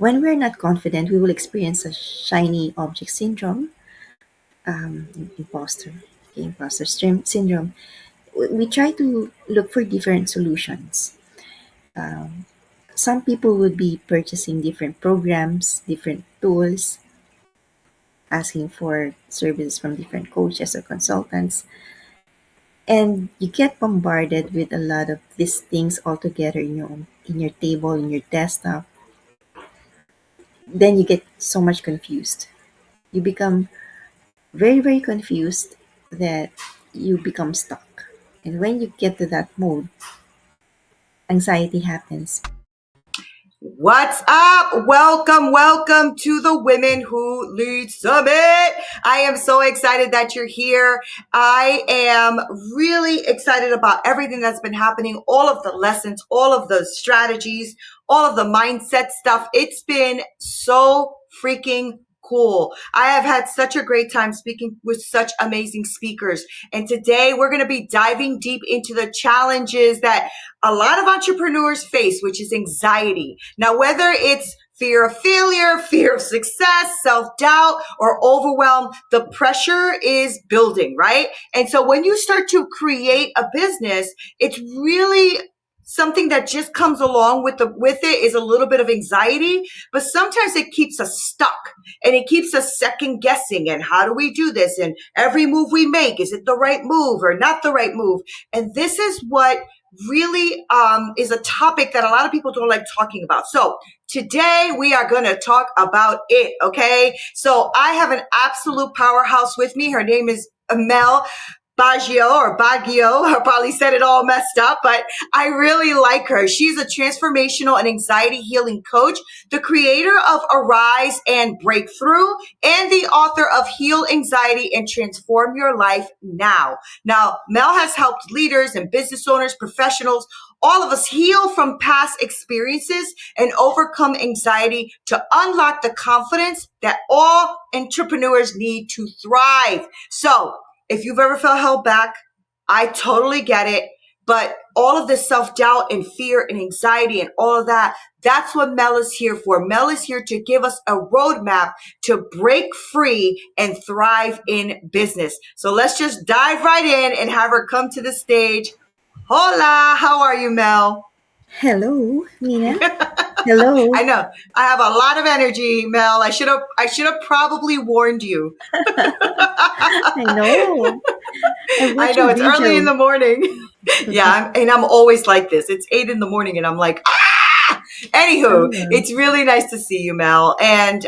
When we're not confident, we will experience a shiny object syndrome, imposter, okay, syndrome. We try to look for different solutions. Um, some people would be purchasing different programs, different tools, asking for services from different coaches or consultants, and you get bombarded with a lot of these things all together in your table, in your desktop. Then you get so much confused. You become very confused that you become stuck. And when you get to that mode, anxiety happens. What's up? Welcome to the Women Who Lead Summit. I am so excited that you're here. I am really excited about everything that's been happening, all of the lessons, all of the strategies, all of the mindset stuff. It's been so freaking cool. I have had such a great time speaking with such amazing speakers. And today we're going to be diving deep into the challenges that a lot of entrepreneurs face, which is anxiety. Now, whether it's fear of failure, fear of success, self-doubt, or overwhelm, the pressure is building, right? And so when you start to create a business, it's really something that just comes along with it is a little bit of anxiety, but sometimes it keeps us stuck and it keeps us second guessing. And how do we do this? And every move we make, is it the right move or not the right move? And this is what really is a topic that a lot of people don't like talking about. So today we are going to talk about it. Okay. So I have an absolute powerhouse with me. Her name is Mel Baguio. I probably said it all messed up, but I really like her. She's a transformational and anxiety healing coach, the creator of Arise and Breakthrough, and the author of Heal Anxiety and Transform Your Life Now. Now, Mel has helped leaders and business owners, professionals, all of us heal from past experiences and overcome anxiety to unlock the confidence that all entrepreneurs need to thrive. So, if you've ever felt held back, I totally get it. But all of this self-doubt and fear and anxiety and all of that, that's what Mel is here for. Mel is here to give us a roadmap to break free and thrive in business. So let's just dive right in and have her come to the stage. Hola, how are you, Mel? Hello, Mina. Hello. I know I have a lot of energy, Mel. I should have probably warned you. I know. I I watched know your it's early in video. the morning. Yeah, and I'm always like this. It's 8 in the morning, and I'm like, ah. Anywho, Oh, it's really nice to see you, Mel, and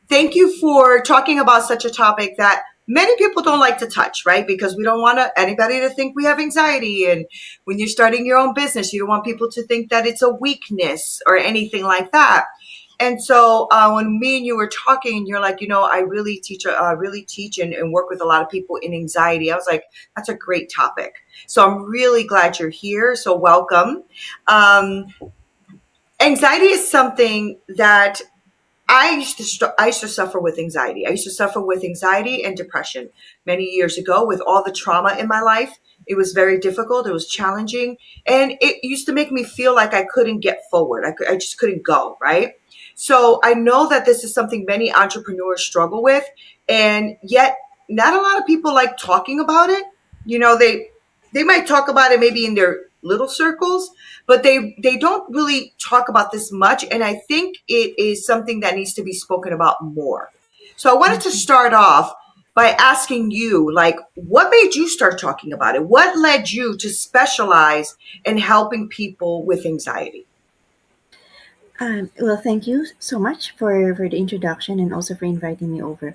thank you for talking about such a topic that many people don't like to touch, right? Because we don't want anybody to think we have anxiety, and when you're starting your own business, you don't want people to think that it's a weakness or anything like that. And so when me and you were talking, and you're like, I really teach and work with a lot of people in anxiety. I was like, that's a great topic. So I'm really glad you're here. So welcome. Um, Anxiety is something that I used to suffer with anxiety. I used to suffer with anxiety and depression many years ago with all the trauma in my life. It was very difficult. It was challenging, and it used to make me feel like I couldn't get forward. I just couldn't go, right? So I know that this is something many entrepreneurs struggle with, and yet not a lot of people like talking about it. They might talk about it maybe in their little circles, but they don't really talk about this much, and I think it is something that needs to be spoken about more. So I wanted to start off by asking you, like, what made you start talking about it? What led you to specialize in helping people with anxiety? well, thank you so much for the introduction and also for inviting me over.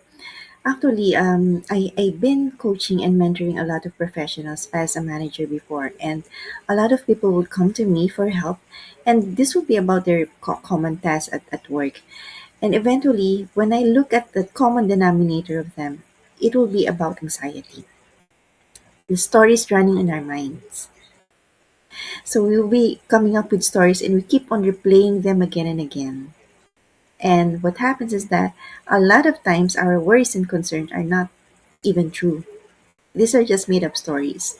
Actually, I've been coaching and mentoring a lot of professionals as a manager before, and a lot of people would come to me for help, and this would be about their common tasks at work. And eventually, when I look at the common denominator of them, it will be about anxiety. The stories running in our minds. So we will be coming up with stories and we keep on replaying them again and again. And what happens is that a lot of times our worries and concerns are not even true. These are just made up stories.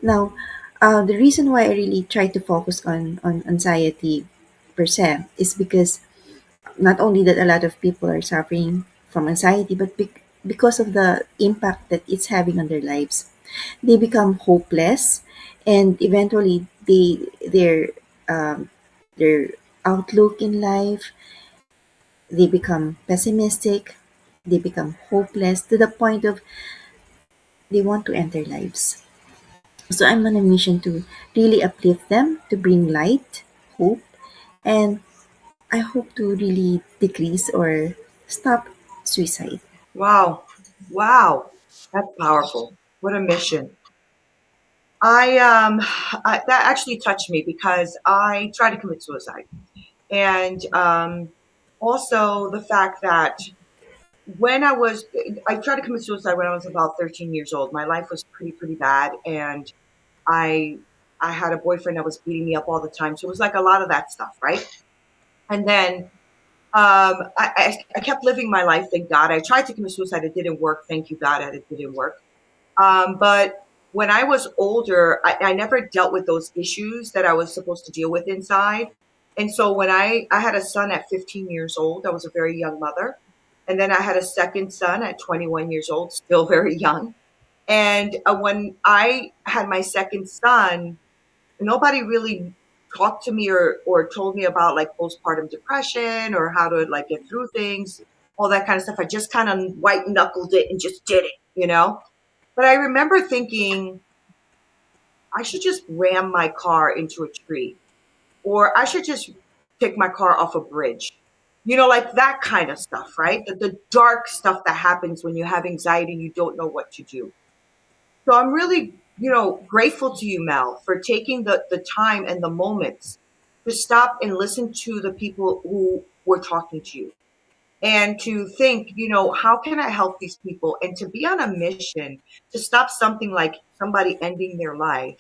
Now, the reason why I really try to focus on anxiety per se is because not only that a lot of people are suffering from anxiety, but because of the impact that it's having on their lives, they become hopeless, and eventually um, their outlook in life, they become pessimistic, they become hopeless to the point of they want to end their lives. So I'm on a mission to really uplift them, to bring light, hope, and I hope to really decrease or stop suicide. Wow. Wow. That's powerful. What a mission. That actually touched me because I tried to commit suicide. And also the fact that when I tried to commit suicide when I was about 13 years old. My life was pretty bad. And I, I had a boyfriend that was beating me up all the time. So it was like a lot of that stuff. Right. And then I kept living my life. Thank God. I tried to commit suicide. It didn't work. Thank you, God, that it didn't work. But when I was older, I never dealt with those issues that I was supposed to deal with inside. And so when I had a son at 15 years old, I was a very young mother. And then I had a second son at 21 years old, still very young. And when I had my second son, nobody really talked to me or told me about like postpartum depression or how to like get through things, all that kind of stuff. I just kind of white knuckled it and just did it. But I remember thinking, I should just ram my car into a tree, or I should just take my car off a bridge. Like that kind of stuff, right? The dark stuff that happens when you have anxiety and you don't know what to do. So I'm really, grateful to you, Mel, for taking the time and the moments to stop and listen to the people who were talking to you and to think, how can I help these people, and to be on a mission to stop something like somebody ending their life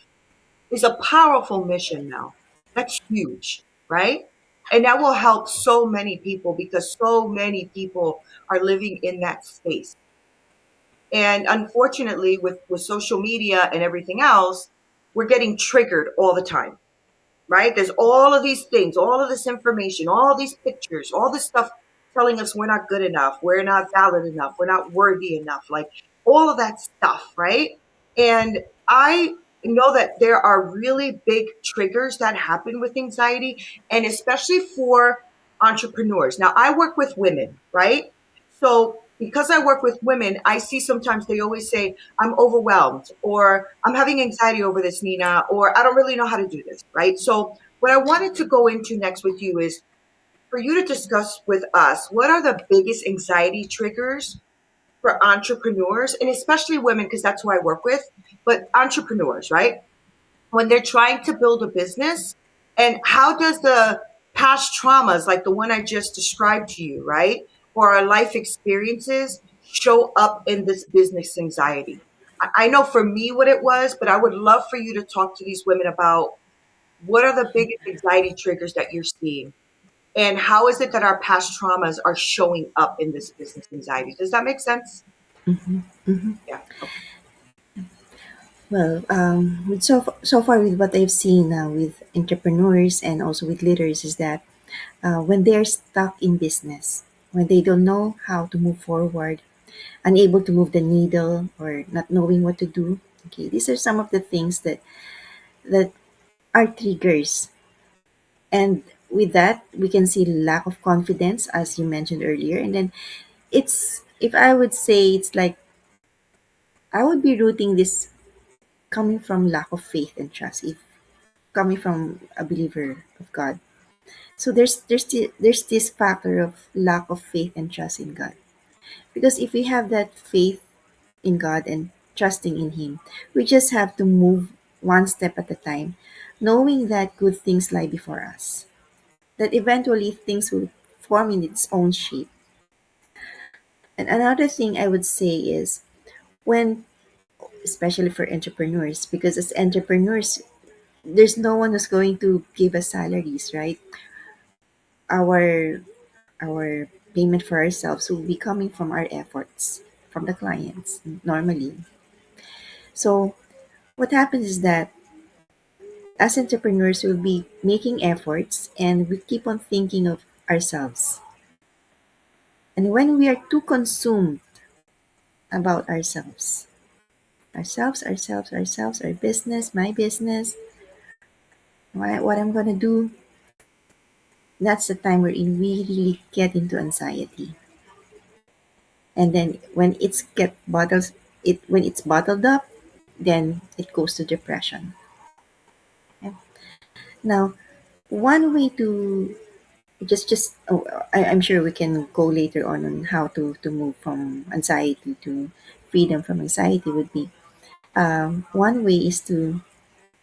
is a powerful mission now. That's huge, right? And that will help so many people because so many people are living in that space. And unfortunately, with social media and everything else, we're getting triggered all the time, right? There's all of these things, all of this information, all these pictures, all this stuff telling us we're not good enough, we're not valid enough, we're not worthy enough, like all of that stuff, right? And I know that there are really big triggers that happen with anxiety, and especially for entrepreneurs. Now, I work with women, right? So because I work with women, I see sometimes they always say, I'm overwhelmed, or I'm having anxiety over this, Nina, or I don't really know how to do this, right? So, what I wanted to go into next with you is for you to discuss with us what are the biggest anxiety triggers for entrepreneurs, and especially women, because that's who I work with, but entrepreneurs, right? When they're trying to build a business, and how does the past traumas like the one I just described to you, right, or our life experiences show up in this business anxiety? I know for me what it was, but I would love for you to talk to these women about what are the biggest anxiety triggers that you're seeing, and how is it that our past traumas are showing up in this business anxiety? Does that make sense? Hmm. Hmm. Yeah. Okay. Well, so far with what I've seen with entrepreneurs and also with leaders is that when they're stuck in business, when they don't know how to move forward, unable to move the needle, or not knowing what to do, okay, these are some of the things that are triggers. And with that, we can see lack of confidence, as you mentioned earlier. And then it's, if I would say, it's like I would be rooting this coming from lack of faith and trust, if coming from a believer of God. So there's this factor of lack of faith and trust in God. Because if we have that faith in God and trusting in Him, we just have to move one step at a time, knowing that good things lie before us. That eventually things will form in its own shape. And another thing I would say is when, especially for entrepreneurs, because as entrepreneurs, there's no one who's going to give us salaries, right? Our our payment for ourselves will be coming from our efforts, from the clients normally. So what happens is that as entrepreneurs, we'll be making efforts and we keep on thinking of ourselves. And when we are too consumed about ourselves, our business, my business, what I'm gonna do, that's the time wherein we really get into anxiety. And then when it's bottled up, then it goes to depression. Okay? Now, one way to I'm sure we can go later on how to move from anxiety to freedom from anxiety would be one way is to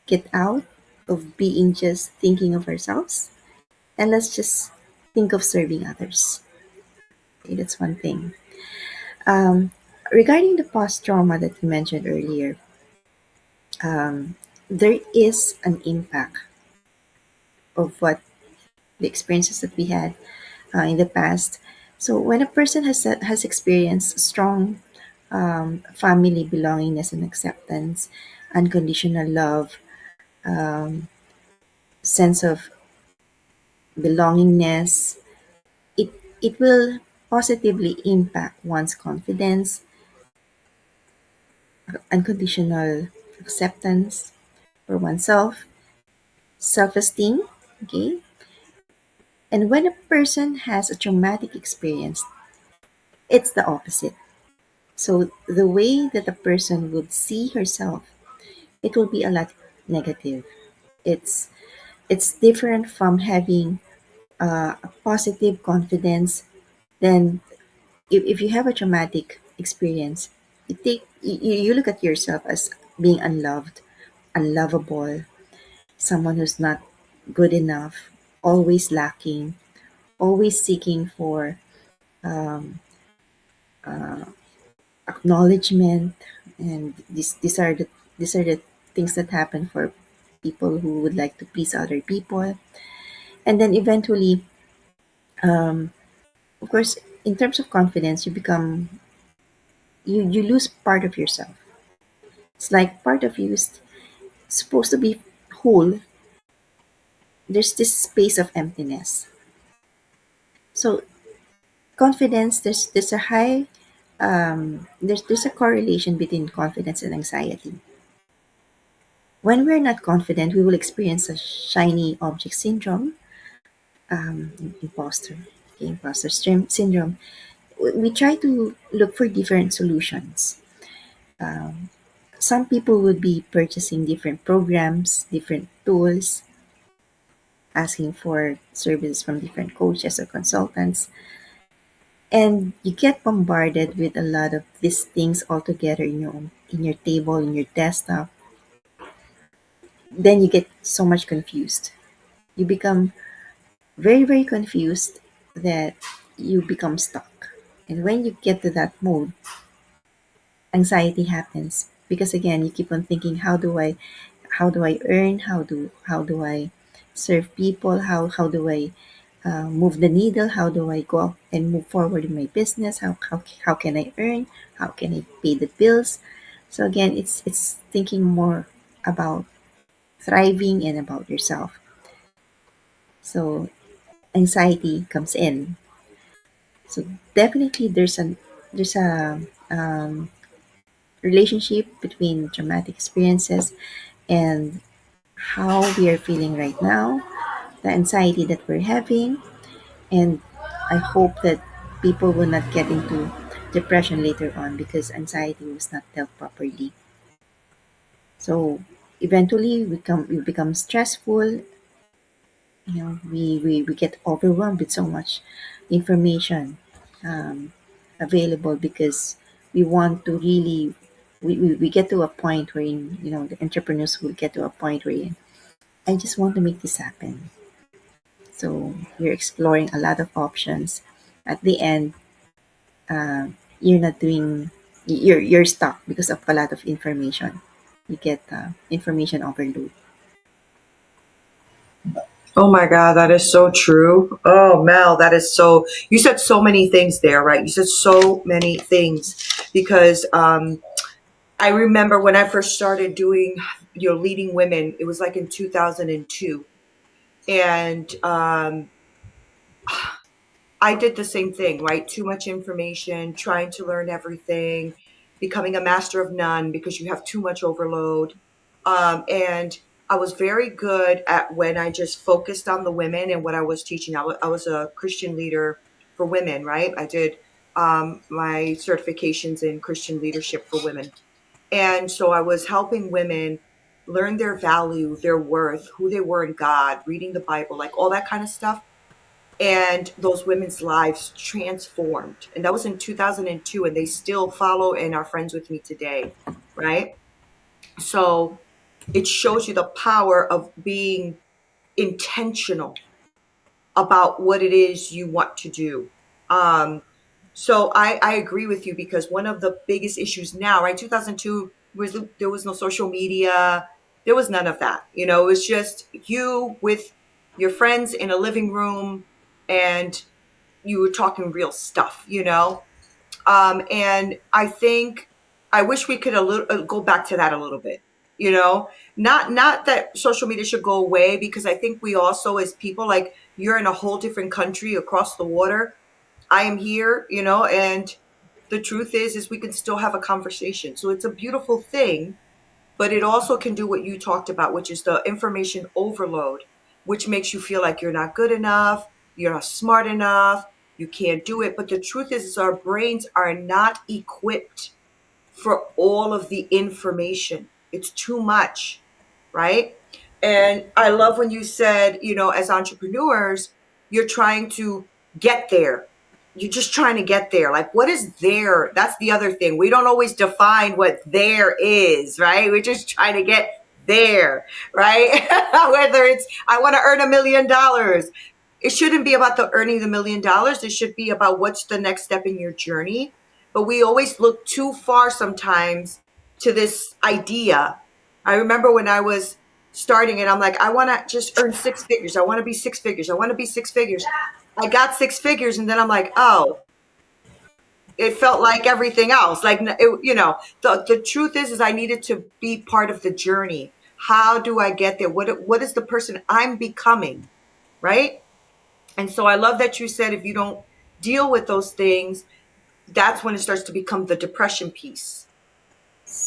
get out of being just thinking of ourselves, and let's just think of serving others. Okay, that's one thing. Um, Regarding the post trauma that you mentioned earlier, um, there is an impact of what the experiences that we had in the past. So when a person has experienced strong family belongingness and acceptance, unconditional love, um, sense of belongingness, it it will positively impact one's confidence, unconditional acceptance for oneself, self-esteem. Okay, and when a person has a traumatic experience, it's the opposite. So the way that a person would see herself, it will be a lot negative. It's it's different from having a positive confidence. Then if you have a traumatic experience, you look at yourself as being unloved, unlovable, someone who's not good enough, always lacking, always seeking for um, acknowledgement, and these are the things that happen for people who would like to please other people, and then eventually, um, of course, in terms of confidence, you lose part of yourself. It's like part of you is supposed to be whole. There's this space of emptiness. So confidence, there's a high there's a correlation between confidence and anxiety. When we're not confident, we will experience a shiny object syndrome, imposter, okay, syndrome. We try to look for different solutions. Um, some people would be purchasing different programs, different tools, asking for services from different coaches or consultants, and you get bombarded with a lot of these things all together in your table, in your desktop. Then you get so much confused. You become very confused that you become stuck. And when you get to that mode, anxiety happens because again you keep on thinking, how do I earn, how do I serve people, how do I move the needle, how do I go up and move forward in my business, how can I earn, how can I pay the bills. So again, it's thinking more about thriving and about yourself. So anxiety comes in. So definitely there's a relationship between traumatic experiences and how we are feeling right now, the anxiety that we're having, and I hope that people will not get into depression later on because anxiety was not dealt properly. So eventually we become stressful. We get overwhelmed with so much information um, available because we want to really we get to a point where the entrepreneurs will get to a point where I just want to make this happen. So you're exploring a lot of options. At the end, you're not doing. You're stuck because of a lot of information. You get information overload. Oh my God, that is so true. Oh, Mel, that is so. You said so many things there, right? You said so many things because I remember when I first started doing, leading women. It was like in 2002, and I did the same thing, right? Too much information, trying to learn everything, becoming a master of none because you have too much overload. And I was very good at when I just focused on the women and what I was teaching. I was a Christian leader for women, right? I did my certifications in Christian leadership for women. And so I was helping women learn their value, their worth, who they were in God, reading the Bible, like all that kind of stuff. And those women's lives transformed. And that was in 2002, and they still follow and are friends with me today, right? So it shows you the power of being intentional about what it is you want to do. Um, so I agree with you because one of the biggest issues now, right? 2002 was there was no social media, there was none of that. You know, it was just you with your friends in a living room, and you were talking real stuff. You know, and I think I wish we could go back to that a little bit. You know, not that social media should go away, because I think we also as people, like, you're in a whole different country across the water. I am here, you know, and the truth is we can still have a conversation. So it's a beautiful thing, but it also can do what you talked about, which is the information overload, which makes you feel like you're not good enough, you're not smart enough, you can't do it. But the truth is our brains are not equipped for all of the information. It's too much, right? And I love when you said, you know, as entrepreneurs, you're trying to get there. You're just trying to get there. Like, what is there? That's the other thing. We don't always define what there is, right? We're just trying to get there, right? Whether it's, I want to earn $1 million. It shouldn't be about the earning the $1 million. It should be about what's the next step in your journey. But we always look too far sometimes to this idea. I remember when I was starting it, I'm like, I want to just earn six figures. I want to be six figures. I want to be six figures. I got six figures, and then I'm like, oh, it felt like everything else. Like, you know, the truth is I needed to be part of the journey. How do I get there? What is the person I'm becoming, right? And so I love that you said if you don't deal with those things, that's when it starts to become the depression piece,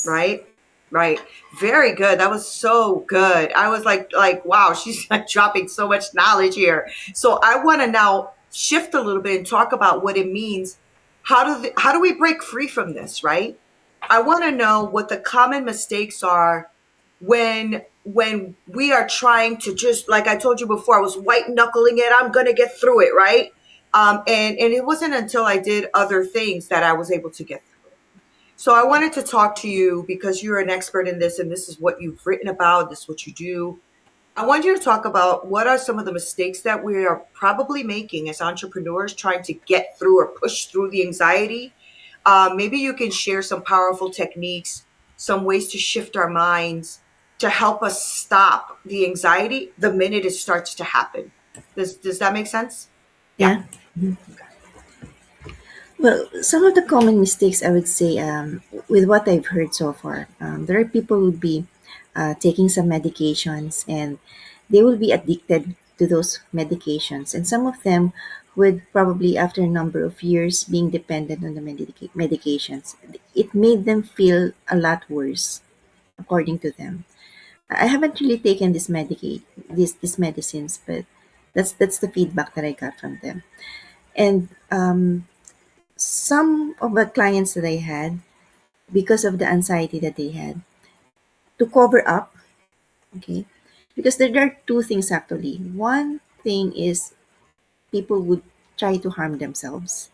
right? Right. Very good. That was so good. I was like, wow, she's like dropping so much knowledge here. So I want to now shift a little bit and talk about what it means. How do we break free from this, right? I want to know what the common mistakes are when we are trying to, just like I told you before, I was white knuckling it. I'm going to get through it, right? And it wasn't until I did other things that I was able to get through it. So I wanted to talk to you because you're an expert in this, and this is what you've written about, this is what you do. I want you to talk about what are some of the mistakes that we are probably making as entrepreneurs trying to get through or push through the anxiety. Maybe you can share some powerful techniques, some ways to shift our minds to help us stop the anxiety the minute it starts to happen. Does that make sense? Yeah. Yeah. Well, some of the common mistakes I would say, with what I've heard so far, there are people who would be taking some medications and they will be addicted to those medications. And some of them would probably, after a number of years being dependent on the medications, it made them feel a lot worse, according to them. I haven't really taken these medicines, but that's the feedback that I got from them. And some of the clients that I had, because of the anxiety that they had, to cover up, okay, because there are two things actually. One thing is people would try to harm themselves.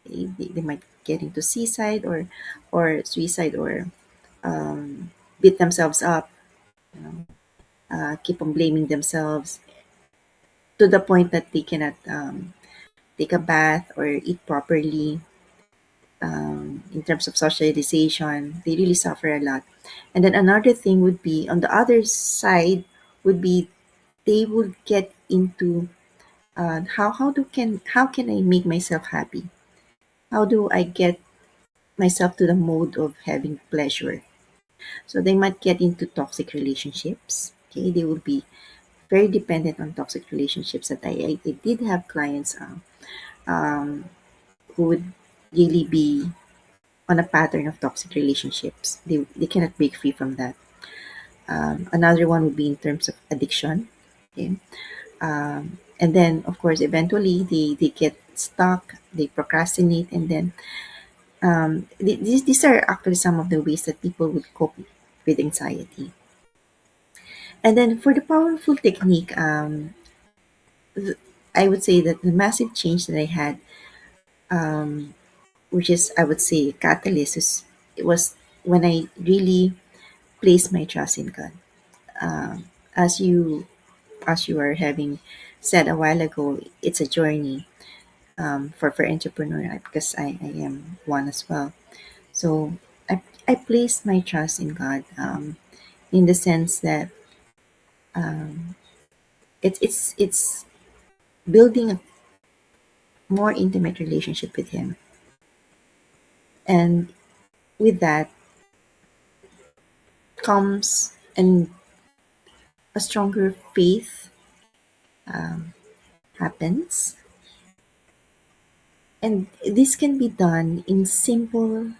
They might get into suicide or suicide or beat themselves up, you know, keep on blaming themselves to the point that they cannot take a bath or eat properly. In terms of socialization, they really suffer a lot. And then another thing would be on the other side would be they would get into how can I make myself happy? How do I get myself to the mode of having pleasure? So they might get into toxic relationships. Okay, they will be very dependent on toxic relationships. That I did have clients. um, who would really be on a pattern of toxic relationships. They cannot break free from that. Another one would be in terms of addiction. Okay. And then, of course, eventually they get stuck, they procrastinate, and then these are actually some of the ways that people would cope with anxiety. And then for the powerful technique, th- I would say that the massive change that I had, um, which is, I would say, catalyst, it was when I really placed my trust in God. Um, as you are having said a while ago, it's a journey for entrepreneur because I am one as well. So I placed my trust in God in the sense that um, it's building a more intimate relationship with Him, and with that comes a stronger faith um, happens, and this can be done in simple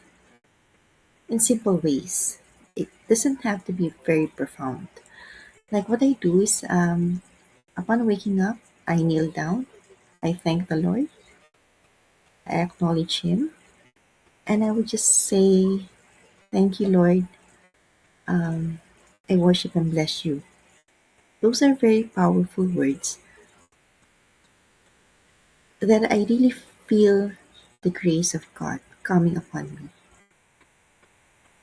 ways. It doesn't have to be very profound. Like what I do is, upon waking up, I kneel down, I thank the Lord, I acknowledge Him, and I would just say, "Thank you, Lord. Um, I worship and bless you." Those are very powerful words that I really feel the grace of God coming upon me.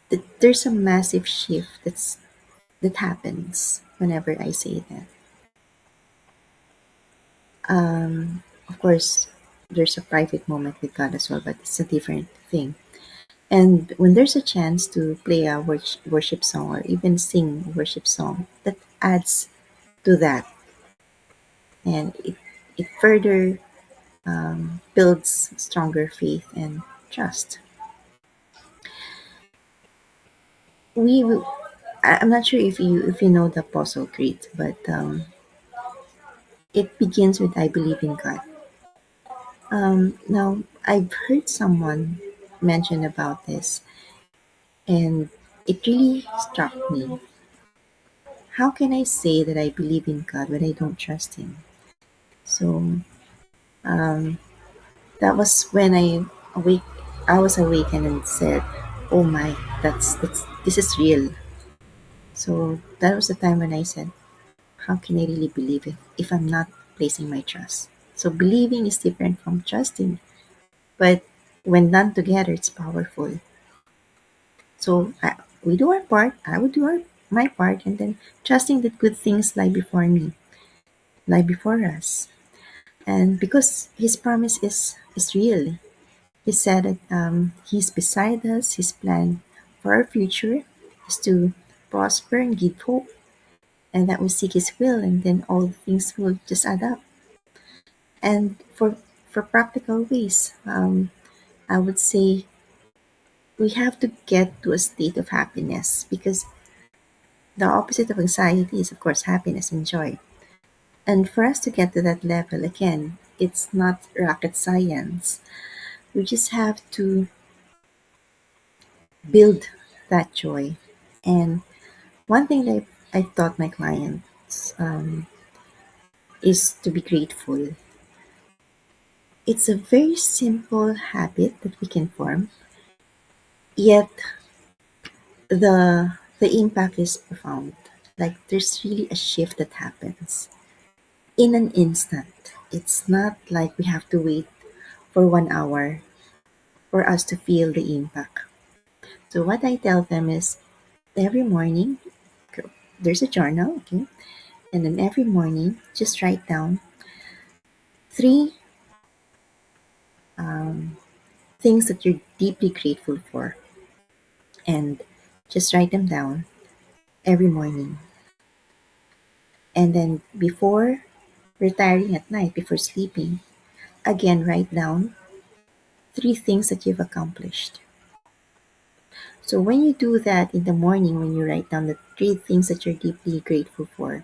That there's a massive shift that happens whenever I say that. Of course, there's a private moment with God as well, but it's a different thing. And when there's a chance to play a worship song or even sing a worship song, that adds to that, and it further builds stronger faith and trust. I'm not sure if you know the Apostle Creed, but it begins with "I believe in God." Now I've heard someone mention about this, and it really struck me. How can I say that I believe in God when I don't trust Him? So um, that was when awake. I was awakened and said, "Oh my, that's this is real." So that was the time when I said, "How can I really believe it if I'm not placing my trust?" So believing is different from trusting, but when done together, it's powerful. So we do our part. I would do my part, and then trusting that good things lie before me, lie before us. And because His promise is real, He said that He's beside us. His plan for our future is to prosper and give hope, and that we seek His will, and then all things will just add up. And for practical ways, I would say we have to get to a state of happiness because the opposite of anxiety is, of course, happiness and joy. And for us to get to that level, again, it's not rocket science. We just have to build that joy. And one thing that I've taught my clients is to be grateful. It's a very simple habit that we can form, yet the impact is profound. Like there's really a shift that happens in an instant. It's not like we have to wait for 1 hour for us to feel the impact. So what I tell them is every morning there's a journal, okay? And then every morning just write down three um, things that you're deeply grateful for, and just write them down every morning. And then before retiring at night, before sleeping, again write down three things that you've accomplished. So when you do that in the morning, when you write down the three things that you're deeply grateful for,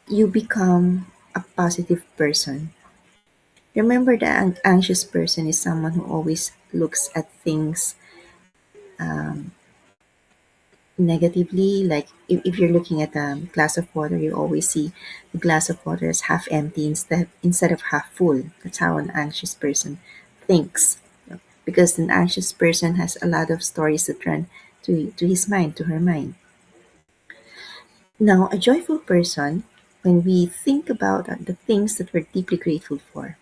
you become a positive person. Remember, the anxious person is someone who always looks at things um, negatively. Like if you're looking at a glass of water, you always see the glass of water as half empty instead of half full. That's how an anxious person thinks. Because an anxious person has a lot of stories that run to his mind, to her mind. Now, a joyful person, when we think about the things that we're deeply grateful for,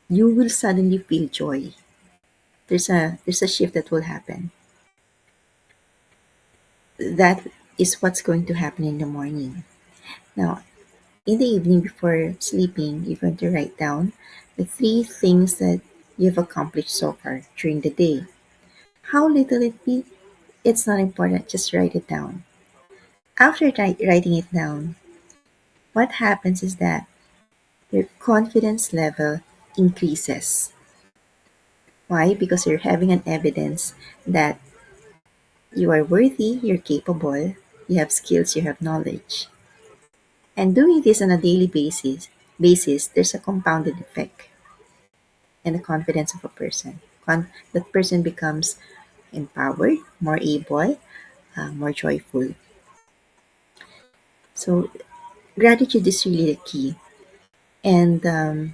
you will suddenly feel joy. There's a shift that will happen. That is what's going to happen in the morning. Now, in the evening before sleeping, you're going to write down the three things that you've accomplished so far during the day. How little it be, it's not important. Just write it down. After writing it down, what happens is that your confidence level increases. Why? Because you're having an evidence that you are worthy, you're capable, you have skills, you have knowledge. And doing this on a daily basis, there's a compounded effect in the confidence of a person. That person becomes empowered, more able, more joyful. So gratitude is really the key. And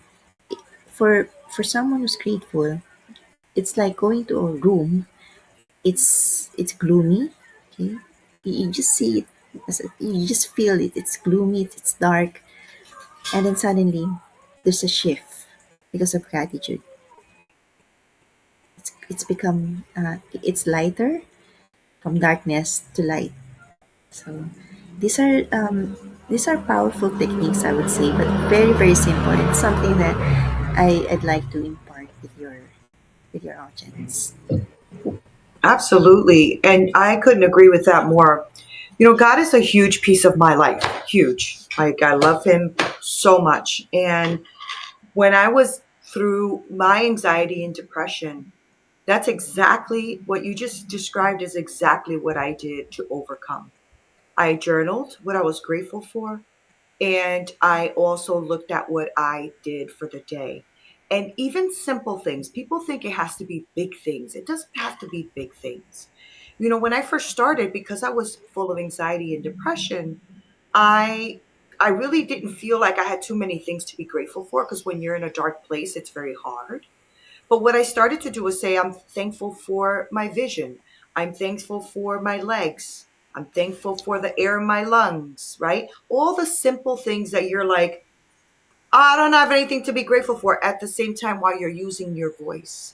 for someone who's grateful, it's like going to a room. It's gloomy. Okay, you just see it. You just feel it. It's gloomy. It's dark, and then suddenly there's a shift because of gratitude. It's become it's lighter from darkness to light. So these are um, these are powerful techniques, I would say, but very very simple. It's something that I'd like to impart with your audience. Absolutely. And I couldn't agree with that more. You know, God is a huge piece of my life. Huge. Like, I love Him so much. And when I was through my anxiety and depression, that's exactly what you just described, is exactly what I did to overcome. I journaled what I was grateful for. And I also looked at what I did for the day. And even simple things, people think it has to be big things. It doesn't have to be big things. You know, when I first started, because I was full of anxiety and depression, I I really didn't feel like I had too many things to be grateful for, because when you're in a dark place, it's very hard. But what I started to do was say, I'm thankful for my vision. I'm thankful for my legs. I'm thankful for the air in my lungs, right? All the simple things that you're like, I don't have anything to be grateful for, at the same time while you're using your voice,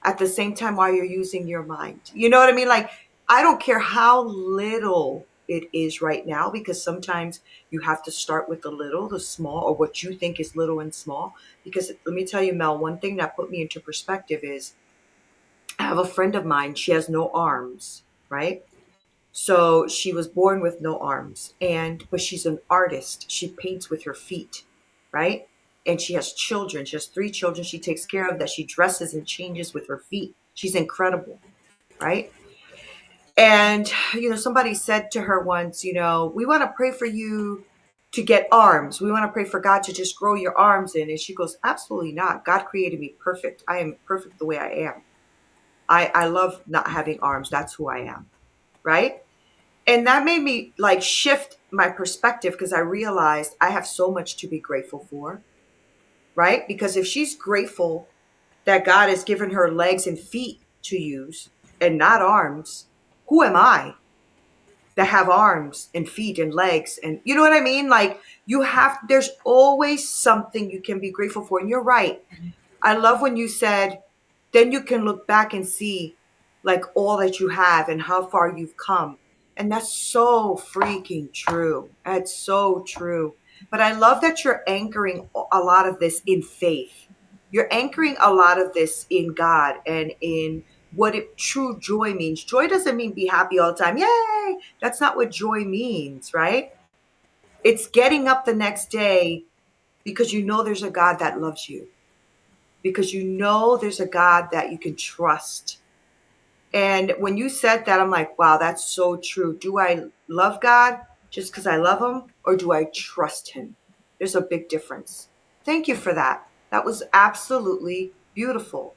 at the same time while you're using your mind. You know what I mean? Like, I don't care how little it is right now, because sometimes you have to start with the little, the small, or what you think is little and small. Because let me tell you, Mel, one thing that put me into perspective is, I have a friend of mine, she has no arms, right? So she was born with no arms, but she's an artist. She paints with her feet, right? And she has children. She has three children she takes care of, that she dresses and changes with her feet. She's incredible, right? And somebody said to her once, we want to pray for you to get arms. We want to pray for God to just grow your arms in. And she goes, absolutely not. God created me perfect. I am perfect the way I am. I love not having arms. That's who I am, right? And that made me like shift my perspective, because I realized I have so much to be grateful for, right? Because if she's grateful that God has given her legs and feet to use and not arms, who am I that have arms and feet and legs? And you know what I mean? Like, there's always something you can be grateful for. And you're right. I love when you said, then you can look back and see like all that you have and how far you've come. And that's so freaking true. That's so true. But I love that you're anchoring a lot of this in faith. You're anchoring a lot of this in God and in what true joy means. Joy doesn't mean be happy all the time. Yay! That's not what joy means, right? It's getting up the next day because you know there's a God that loves you, because you know there's a God that you can trust. And when you said that, I'm like, wow, that's so true. Do I love God just because I love Him, or do I trust Him? there's a big difference. Thank you for that. That was absolutely beautiful.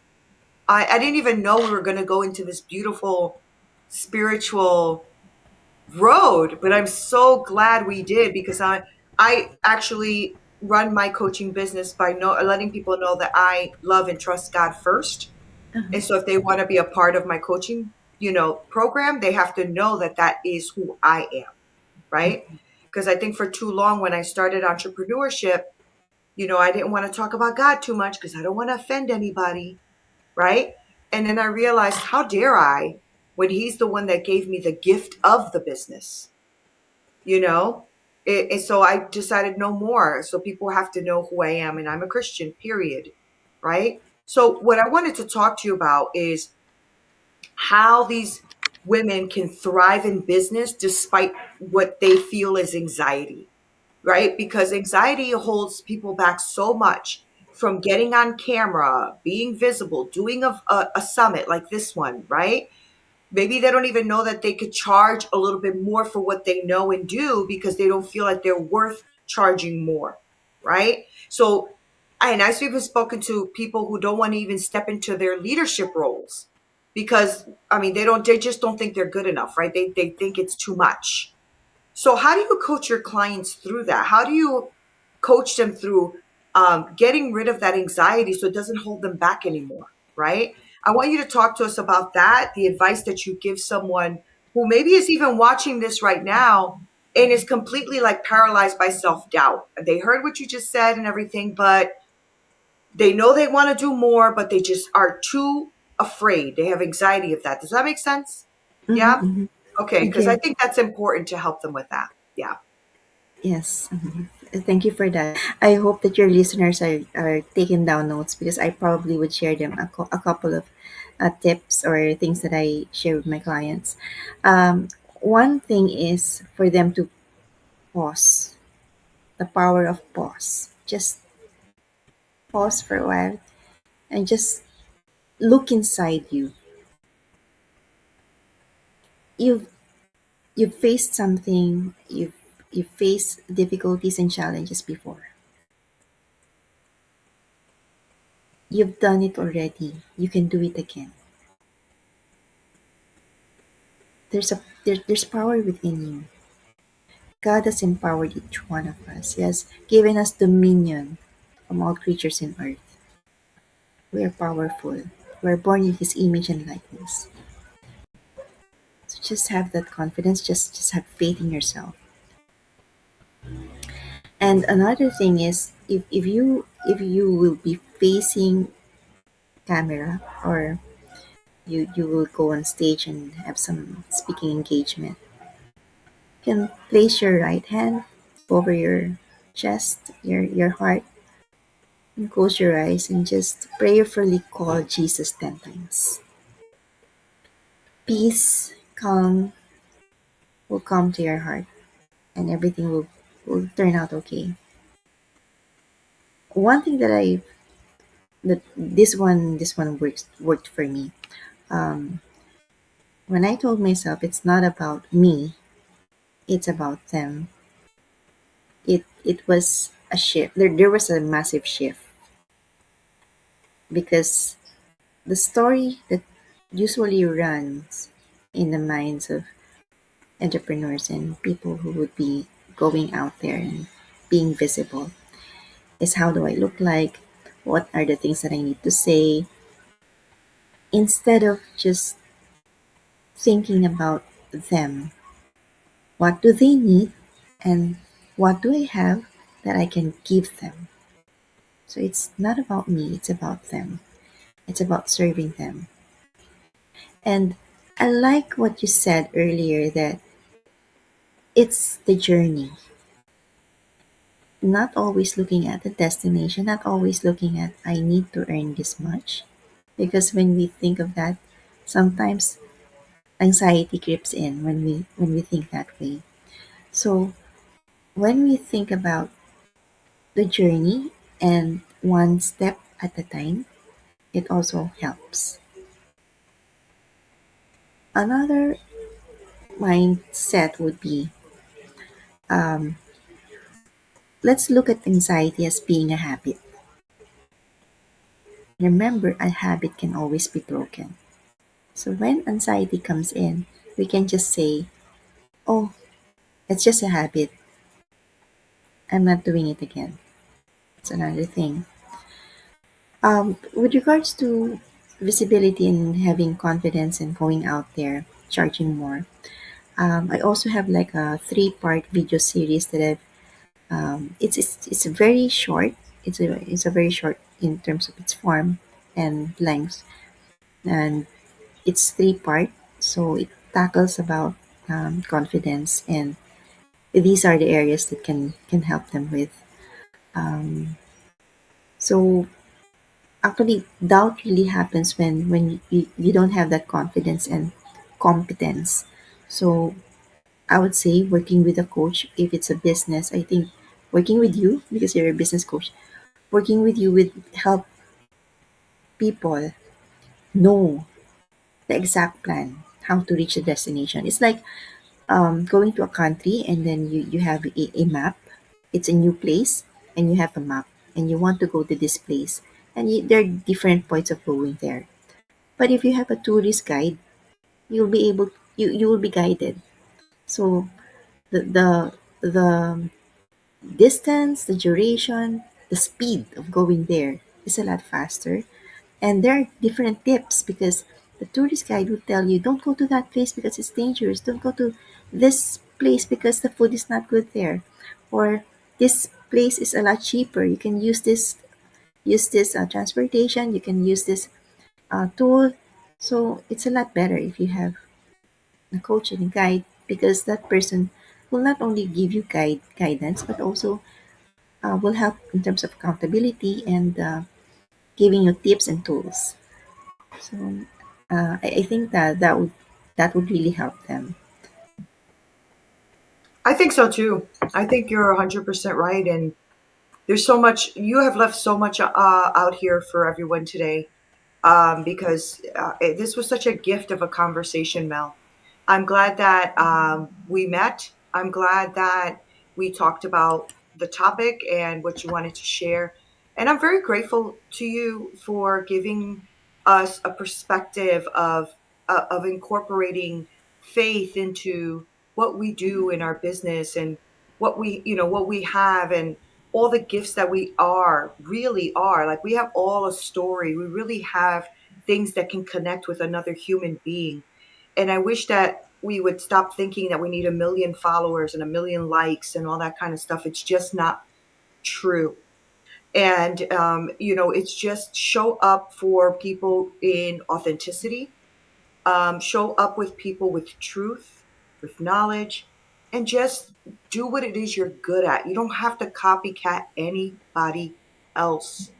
I didn't even know we were going to go into this beautiful spiritual road, but I'm so glad we did, because I actually run my coaching business by letting people know that I love and trust God first. Uh-huh. And so if they want to be a part of my coaching, program, they have to know that that is who I am, right? Because I think for too long when I started entrepreneurship, I didn't want to talk about God too much because I don't want to offend anybody, right? And then I realized, how dare I, when he's the one that gave me the gift of the business, you know? And so I decided no more. So people have to know who I am, and I'm a Christian, period, right? So what I wanted to talk to you about is how these women can thrive in business despite what they feel is anxiety, right? Because anxiety holds people back so much from getting on camera, being visible, doing a summit like this one, right? Maybe they don't even know that they could charge a little bit more for what they know and do because they don't feel like they're worth charging more, right? So, and I've even spoken to people who don't want to even step into their leadership roles because, I mean, they just don't think they're good enough, right? They think it's too much. So, how do you coach your clients through that? How do you coach them through getting rid of that anxiety so it doesn't hold them back anymore, right? I want you to talk to us about that, the advice that you give someone who maybe is even watching this right now and is completely like paralyzed by self doubt. They heard what you just said and everything, but they know they want to do more, but they just are too afraid. They have anxiety of that. Does that make sense? Mm-hmm, Yeah. mm-hmm. Okay. Because I Again, think that's important to help them with that. Yeah. yes. Thank you for that. I hope that your listeners are taking down notes because I probably would share them a couple of tips or things that I share with my clients. One thing is for them to pause, the power of pause. Just pause for a while and just look inside you. You've you've faced something. You've faced difficulties and challenges before. You've done it already. You can do it again. There's power within you. God has empowered each one of us. He has given us dominion from all creatures in earth. We are powerful. We are born in His image and likeness. So just have that confidence. Just have faith in yourself. And another thing is, if you will be facing camera, or you will go on stage and have some speaking engagement, you can place your right hand over your chest, your heart, and close your eyes and just prayerfully call Jesus 10 times. Peace, calm will come to your heart, and everything will turn out okay. One thing that this one worked for me. Um, when I told myself it's not about me, it's about them. It was a shift. There was a massive shift because the story that usually runs in the minds of entrepreneurs and people who would be going out there and being visible is, how do I look like? What are the things that I need to say? Instead of just thinking about them, what do they need and what do I have that I can give them? So it's not about me, it's about them. It's about serving them. And I like what you said earlier, that it's the journey, not always looking at the destination, not always looking at I need to earn this much. Because when we think of that, sometimes anxiety creeps in when we think that way. So when we think about the journey and one step at a time, it also helps. Another mindset would be, um, let's look at anxiety as being a habit. Remember, a habit can always be broken. So when anxiety comes in, we can just say, oh, it's just a habit. I'm not doing it again. It's another thing. With regards to visibility and having confidence and going out there, charging more, I also have like a three-part video series that it's very short. It's a very short in terms of its form and length, and it's three-part. So it tackles about confidence, and these are the areas that can help them with. Um, so actually, doubt really happens when you don't have that confidence and competence. So I would say working with a coach, if it's a business, I think working with you, because you're a business coach, working with you would help people know the exact plan, how to reach the destination. It's like going to a country and then you have a map. It's a new place and you have a map and you want to go to this place. And there are different points of going there. But if you have a tourist guide, you will be guided. So the distance, the duration, the speed of going there is a lot faster. And there are different tips because the tourist guide will tell you don't go to that place because it's dangerous. Don't go to this place because the food is not good there. Or this place is a lot cheaper. You can use this transportation. You can use this tool. So it's a lot better if you have a coach and a guide because that person will not only give you guidance but also will help in terms of accountability and giving you tips and tools. So I think that would really help them. I think so too. I think you're 100% right. And there's so much, you have left so much out here for everyone today, because this was such a gift of a conversation, Mel. I'm glad that we met. I'm glad that we talked about the topic and what you wanted to share. And I'm very grateful to you for giving us a perspective of incorporating faith into what we do in our business and what we have and all the gifts that we are really are. Like we have all a story. We really have things that can connect with another human being. And I wish that we would stop thinking that we need a million followers and a million likes and all that kind of stuff. It's just not true. And it's just show up for people in authenticity, show up with people with truth, with knowledge, and just do what it is you're good at. You don't have to copycat anybody else.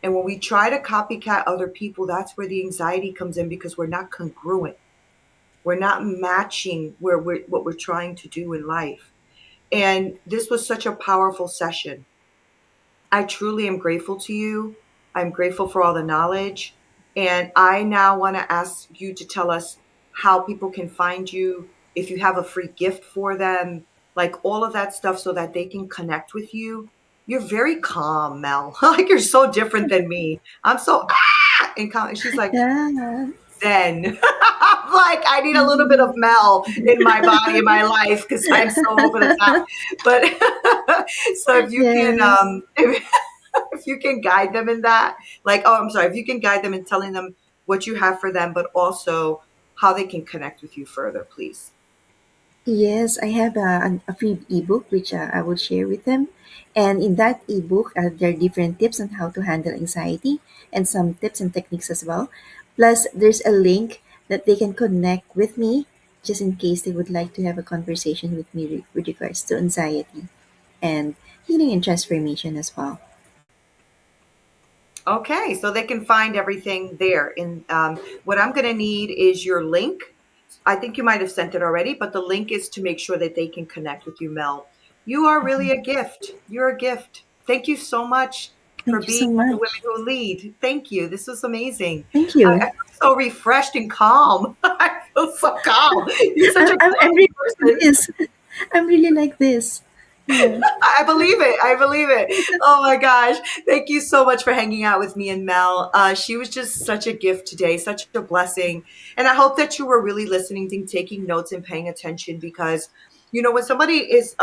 And when we try to copycat other people, that's where the anxiety comes in because we're not congruent. We're not matching what we're trying to do in life. And this was such a powerful session. I truly am grateful to you. I'm grateful for all the knowledge. And I now want to ask you to tell us how people can find you, if you have a free gift for them, like all of that stuff so that they can connect with you. You're very calm, Mel. Like you're so different than me. I'm so and calm. And she's like, Yeah. zen. Like I need a little bit of Mel in my body, in my life, because I'm so over the top. But so if you can, Yes. if you can guide them in that, like, oh, I'm sorry, if you can guide them in telling them what you have for them, but also how they can connect with you further, please. Yes, I have a free ebook which I will share with them. And in that ebook, there are different tips on how to handle anxiety and some tips and techniques as well. Plus, there's a link that they can connect with me just in case they would like to have a conversation with me with regards to anxiety and healing and transformation as well. Okay, so they can find everything there. And what I'm going to need is your link. I think you might have sent it already, but the link is to make sure that they can connect with you, Mel. You are really a gift. You're a gift. Thank you so much for Thank you being so the Women much. Who Lead. Thank you. This was amazing. Thank I you. feel so refreshed and calm. I feel so calm. You're such a I'm really calm like person. this. I'm really like this. Yeah. I believe it. I believe it. Oh my gosh. Thank you so much for hanging out with me and Mel. She was just such a gift today, such a blessing. And I hope that you were really listening and taking notes and paying attention because, you know, when somebody is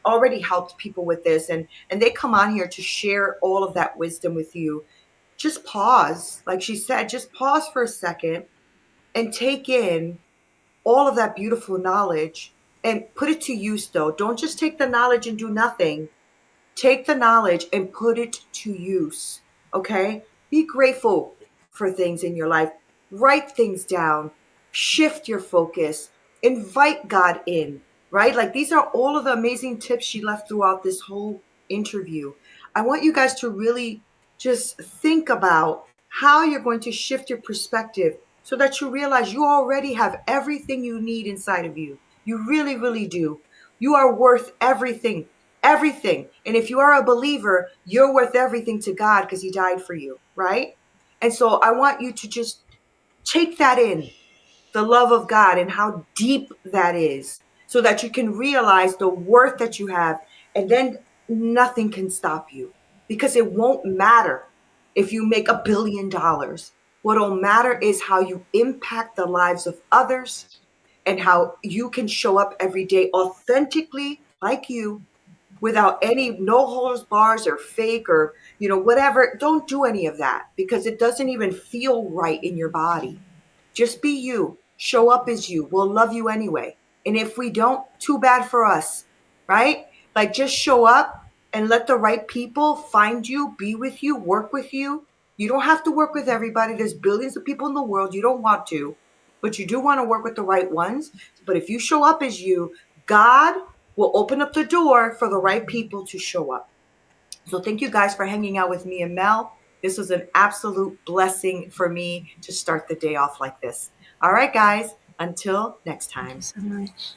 already helped people with this and they come on here to share all of that wisdom with you, just pause. Like she said, just pause for a second and take in all of that beautiful knowledge and put it to use though. Don't just take the knowledge and do nothing. Take the knowledge and put it to use. Okay? Be grateful for things in your life. Write things down. Shift your focus. Invite God in, right? Like these are all of the amazing tips she left throughout this whole interview. I want you guys to really just think about how you're going to shift your perspective so that you realize you already have everything you need inside of you. You really, really do. You are worth everything. Everything. And if you are a believer, you're worth everything to God because He died for you, right? And so I want you to just take that in, the love of God and how deep that is, so that you can realize the worth that you have. And then nothing can stop you because it won't matter if you make $1 billion. What'll matter is how you impact the lives of others and how you can show up every day authentically like you without any no holds bars or fake or whatever. Don't do any of that because it doesn't even feel right in your body. Just be you, show up as you. We'll love you anyway. And if we don't, too bad for us, right? Like just show up and let the right people find you, be with you, work with you. You don't have to work with everybody. There's billions of people in the world. You don't want to, but you do want to work with the right ones. But if you show up as you, God will open up the door for the right people to show up. So thank you guys for hanging out with me and Mel. This was an absolute blessing for me to start the day off like this. All right, guys, until next Thank you time. so much.